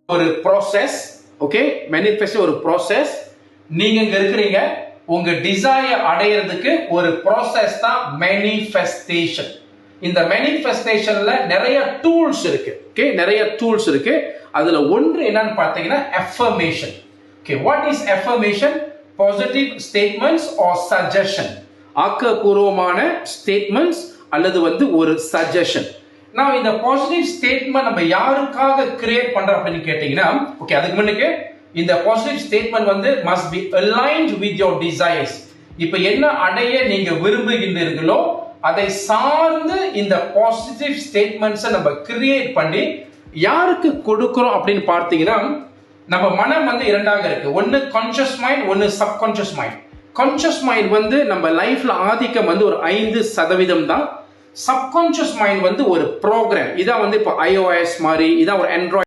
ஒரு process. Okay, manifesto ஒரு process. நீங்க இங்க இருக்கிறீங்க, உங்க டிசைர் அடையிறதுக்கு ஒரு ப்ராசஸ் தான் மேனிஃபெஸ்டேஷன். இந்த மேனிஃபெஸ்டேஷன்ல நிறைய டூல்ஸ் இருக்கு. ஓகே, நிறைய டூல்ஸ் இருக்கு. அதுல ஒன்று என்னன்னு பார்த்தீங்கன்னா affirmation. Okay, what is affirmation? Positive statements are suggestion. ஆக்கப்பூர்வமான ஸ்டேட்மெண்ட்ஸ் அல்லது ஒரு சஜஷன். நான் இந்த பாசிட்டிவ் ஸ்டேட்மெண்ட் நம்ம யாருக்காக கிரியேட் பண்றோம் அப்படின்னு கேட்டீங்கன்னா, ஓகே, அதுக்கு முன்னுக்கு இந்த positive statement must be aligned with your desires. இப்ப என்ன அடைய நீங்க விரும்புகின்றீர்களோ அதை சார்ந்து இந்த பாசிட்டிவ் ஸ்டேட்மெண்ட்ஸ் நம்ம கிரியேட் பண்ணி யாருக்கு கொடுக்கிறோம் அப்படின்னு பார்த்தீங்கன்னா, நம்ம மனம் இரண்டாக இருக்கு. ஒன்னு கான்ஷியஸ் மைண்ட், ஒன்னு சப்கான்ஷியஸ் மைண்ட். கான்ஷியஸ் மைண்ட் நம்ம லைஃப்ல ஆதிக்கம் ஒரு 5% தான். சப்கான்ஷியஸ் மைண்ட் ஒரு ப்ரோக்ராம். இதான் இப்போ iOS மாதிரி, இதான் ஒரு Android